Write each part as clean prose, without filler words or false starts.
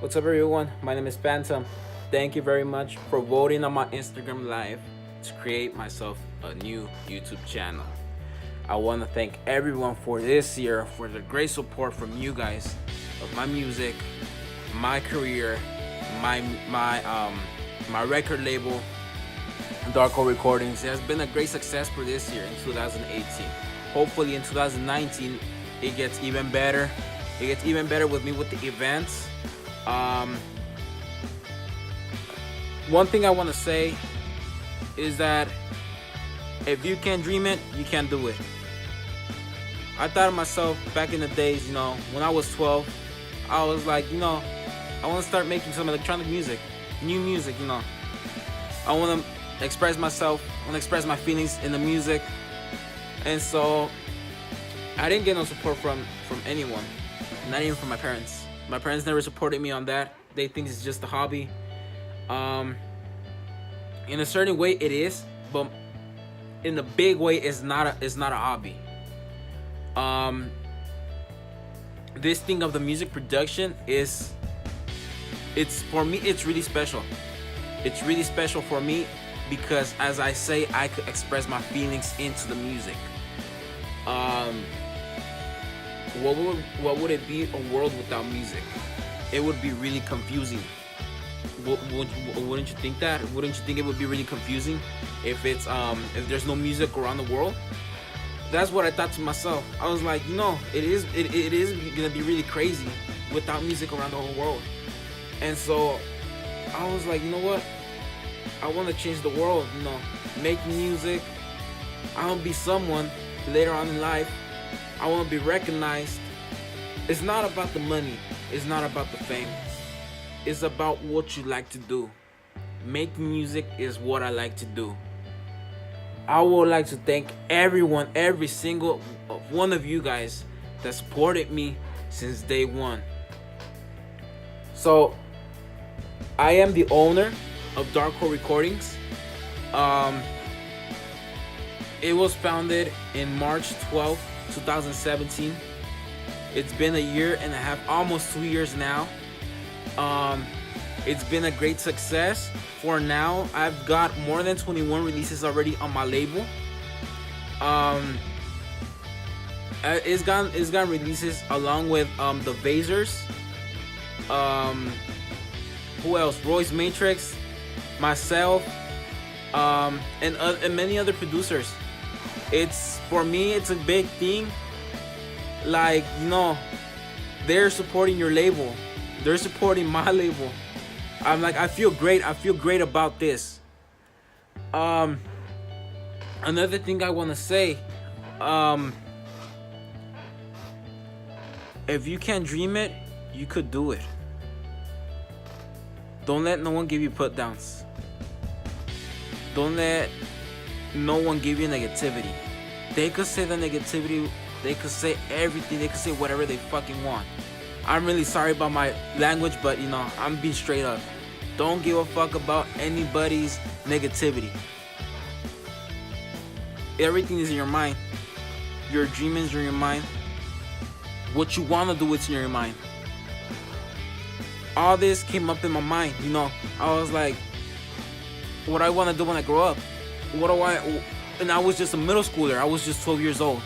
What's up, everyone? My name is Phantom. Thank you very much for voting on my Instagram Live to create myself a new YouTube channel. I want to thank everyone for this year, for the great support from you guys of my music, my career, my record label, Darko Recordings. It has been a great success for this year in 2018. Hopefully in 2019 it gets even better. It gets even better with me with the events. Um, One thing I want to say is that if you can dream it, you can do it. I thought of myself back in the days, when I was 12, I was like, I want to start making some electronic music, new music. I want to express myself, I want to express my feelings in the music. And so I didn't get no support from anyone, not even from my parents. My parents never supported me on that. They think it's just a hobby. In a certain way, it is, but in the big way, it's not a hobby. This thing of the music production it's for me. It's really special. It's really special for me because, as I say, I could express my feelings into the music. What would it be a world without music? It would be really confusing. Wouldn't you think that? Wouldn't you think it would be really confusing if if there's no music around the world? That's what I thought to myself. I was like, it is gonna be really crazy without music around the whole world. And so I was like, you know what? I want to change the world. Make music. I want to be someone later on in life. I want to be recognized. It's not about the money. It's not about the fame. It's about what you like to do. Making music is what I like to do. I would like to thank everyone, every single one of you guys that supported me since day one. So, I am the owner of Darko Recordings. It was founded in March 12th, 2017. It's been a year and a half, almost 2 years now. It's been a great success. For now, I've got more than 21 releases already on my label. It's got releases along with the Vasers. Who else? Royce Matrix, myself, and many other producers. For me, it's a big thing. Like, they're supporting your label. They're supporting my label. I'm like, I feel great. I feel great about this. Another thing I want to say, if you can dream it, you could do it. Don't let no one give you put downs. Don't let no one give you negativity. They could say the negativity. They could say everything. They could say whatever they fucking want. I'm really sorry about my language, but I'm being straight up. Don't give a fuck about anybody's negativity. Everything is in your mind. Your dreams are in your mind. What you want to do, it's in your mind. All this came up in my mind. I was like, what I want to do when I grow up. And I was just a middle schooler. I was just 12 years old.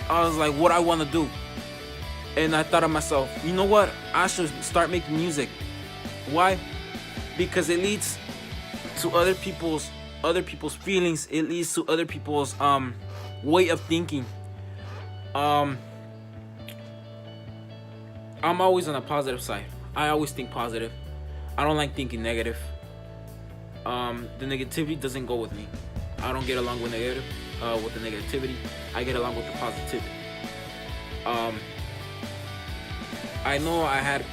I was like, what I want to do. And I thought of myself, you know what? I should start making music. Why? Because it leads to other people's feelings. It leads to other people's way of thinking. I'm always on the positive side. I always think positive. I don't like thinking negative. The negativity doesn't go with me. I don't get along with the negativity. I get along with the positivity. I know I had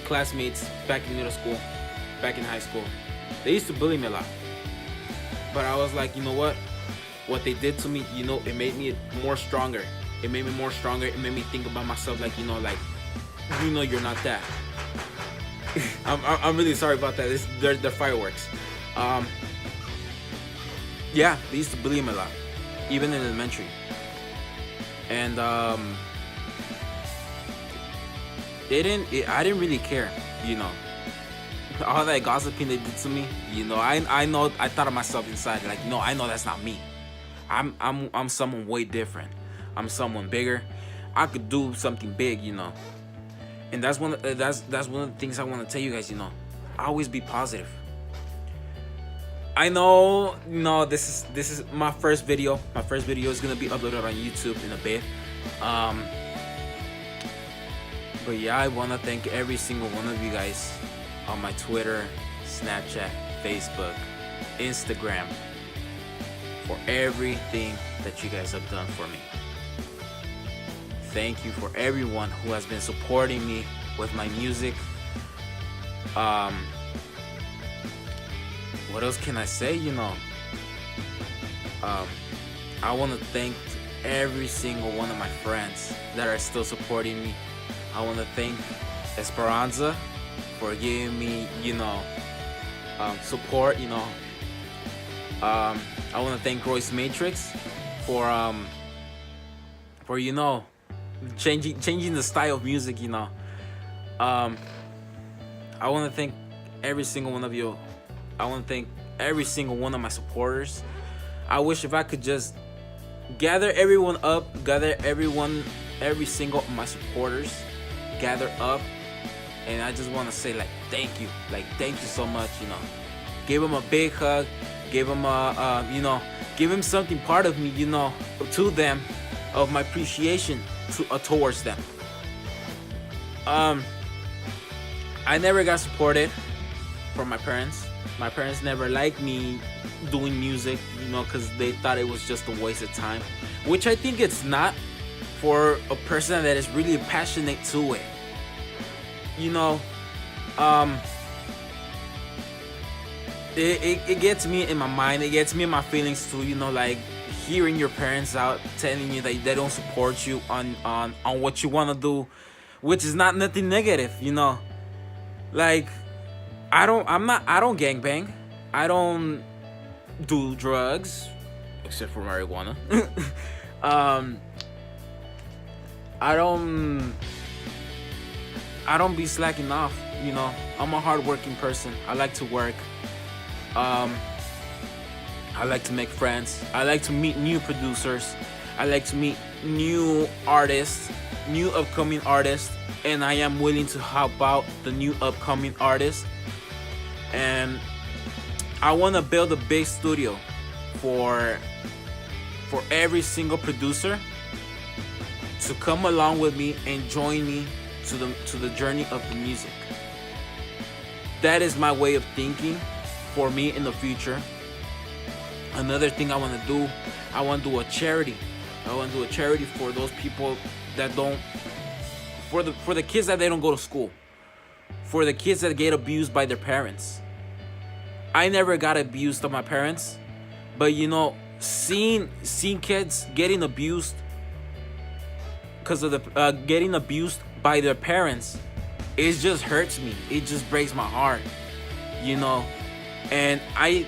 classmates back in middle school, back in high school. They used to bully me a lot. But I was like, you know what? What they did to me, it made me more stronger. It made me more stronger. It made me think about myself like, you're not that. I'm really sorry about that. They're fireworks. Yeah, they used to bully me a lot, even in elementary. And I didn't really care, you know. All that gossiping they did to me, you know, I know, I thought of myself inside, like, no, I know that's not me. I'm someone way different. I'm someone bigger. I could do something big, you know. And that's that's one of the things I want to tell you guys, you know. Always be positive. I know, you know, this is my first video. My first video is gonna be uploaded on YouTube in a bit. But yeah, I wanna thank every single one of you guys on my Twitter, Snapchat, Facebook, Instagram, for everything that you guys have done for me. Thank you for everyone who has been supporting me with my music. What else can I say, you know? I want to thank every single one of my friends that are still supporting me. I want to thank Esperanza for giving me, you know, support, you know. I want to thank Royce Matrix for you know, changing the style of music, you know. I want to thank every single one of you. I want to thank every single one of my supporters. I wish if I could just gather everyone up, every single of my supporters, gather up, and I just want to say, like, thank you so much, you know. Give them a big hug, give them you know, give them something part of me, you know, to them, of my appreciation towards them. I never got supported from my parents. My parents never liked me doing music, you know, because they thought it was just a waste of time, which I think it's not for a person that is really passionate to it. You know, it gets me in my mind, it gets me in my feelings too, you know, like hearing your parents out telling you that they don't support you on what you want to do, which is not nothing negative, you know. Like, I don't gangbang. I don't do drugs, except for marijuana. I don't be slacking off, you know. I'm a hardworking person. I like to work. I like to make friends. I like to meet new producers. I like to meet new artists, new upcoming artists, and I am willing to help out the new upcoming artists. And I want to build a big studio for every single producer to come along with me and join me to the journey of the music. That is my way of thinking for me in the future. Another thing I want to do, I want to do a charity. I want to do a charity for those people that don't, for the kids that they don't go to school, for the kids that get abused by their parents. I never got abused by my parents, but you know, seeing kids getting abused because of the getting abused by their parents, it just hurts me. It just breaks my heart, you know. And I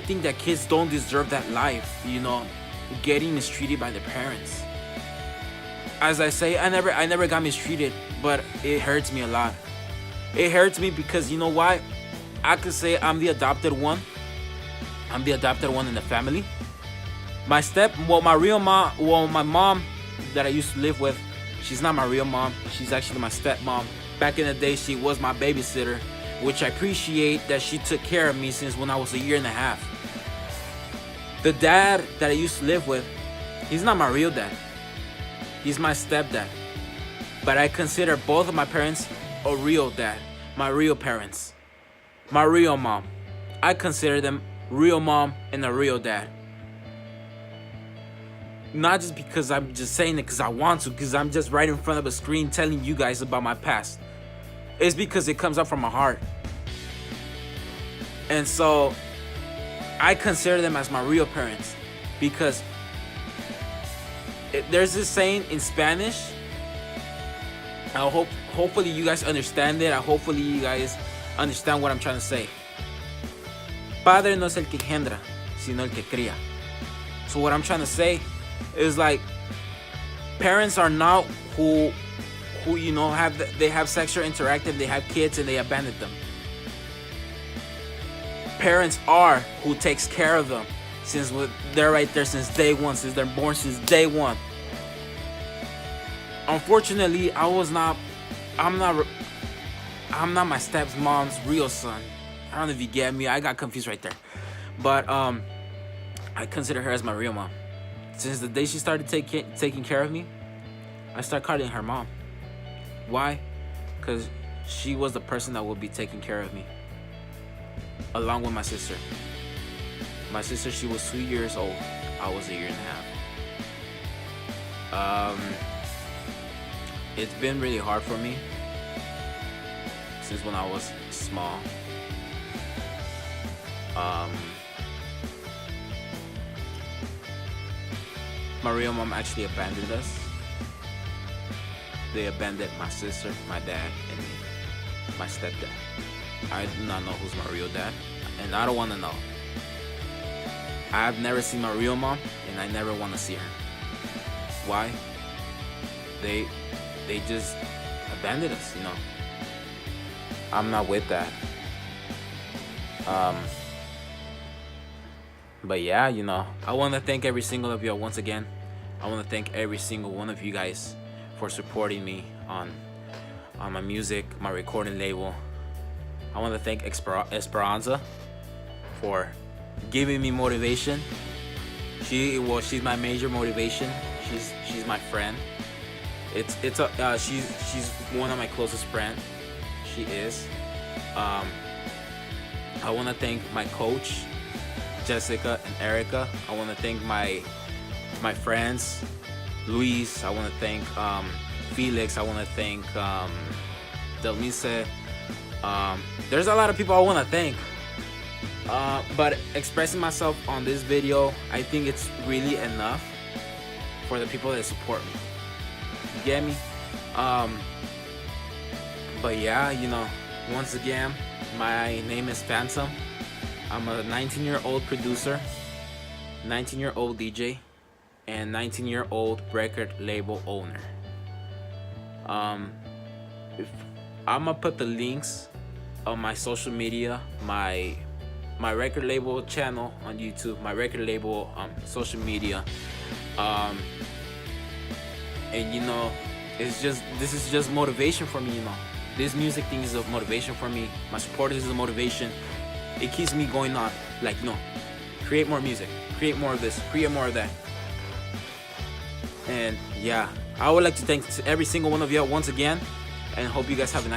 think that kids don't deserve that life, you know, getting mistreated by their parents. As I say, I never got mistreated, but it hurts me a lot. It hurts me because, you know why? I could say I'm the adopted one. I'm the adopted one in the family. My real mom, my mom that I used to live with, she's not my real mom. She's actually my stepmom. Back in the day, she was my babysitter, which I appreciate that she took care of me since when I was 1.5 years. The dad that I used to live with, he's not my real dad. He's my stepdad. But I consider both of my parents a real dad, my real parents, my real mom. I consider them real mom and a real dad. Not just because I'm just saying it because I want to, because I'm just right in front of a screen telling you guys about my past. It's because it comes up from my heart. And so I consider them as my real parents, because there's this saying in Spanish. Hopefully you guys understand it. Hopefully you guys understand what I'm trying to say. Padre no es el que engendra, sino el que cría. So what I'm trying to say is, like, parents are not who who, you know, they have sexual interactive, they have kids, and they abandon them. Parents are who takes care of them since they're right there since day one, since they're born since day one. Unfortunately, I'm not my stepmom's real son. I don't know if you get me. I got confused right there. But I consider her as my real mom. Since the day she started taking care of me, I started calling her mom. Why? Because she was the person that would be taking care of me, along with my sister. My sister, she was 2 years old. I was 1.5 years. It's been really hard for me since when I was small. My real mom actually abandoned us. They abandoned my sister, my dad, and me, my stepdad. I do not know who's my real dad, and I don't want to know. I've never seen my real mom, and I never want to see her. Why? They just abandoned us, you know. I'm not with that. But yeah, you know, I want to thank every single of you once again. I want to thank every single one of you guys for supporting me on my music, my recording label. I want to thank Esperanza for giving me motivation. She's my major motivation. She's my friend. She's one of my closest friends. She is. I want to thank my coach, Jessica and Erica. I want to thank my friends, Luis. I want to thank Felix. I want to thank Delmise. There's a lot of people I want to thank. But expressing myself on this video, I think it's really enough for the people that support me. You get me? But yeah, you know, once again, my name is Phantom. I'm a 19-year-old producer, 19-year-old DJ, and 19-year-old record label owner. I'm gonna put the links on my social media, my record label channel on YouTube, my record label social media, and you know, this is just motivation for me. You know, this music thing is a motivation for me. My supporters is a motivation. It keeps me going on, like, you know, create more music, create more of this, create more of that. And yeah, I would like to thank every single one of you once again, and hope you guys have a nice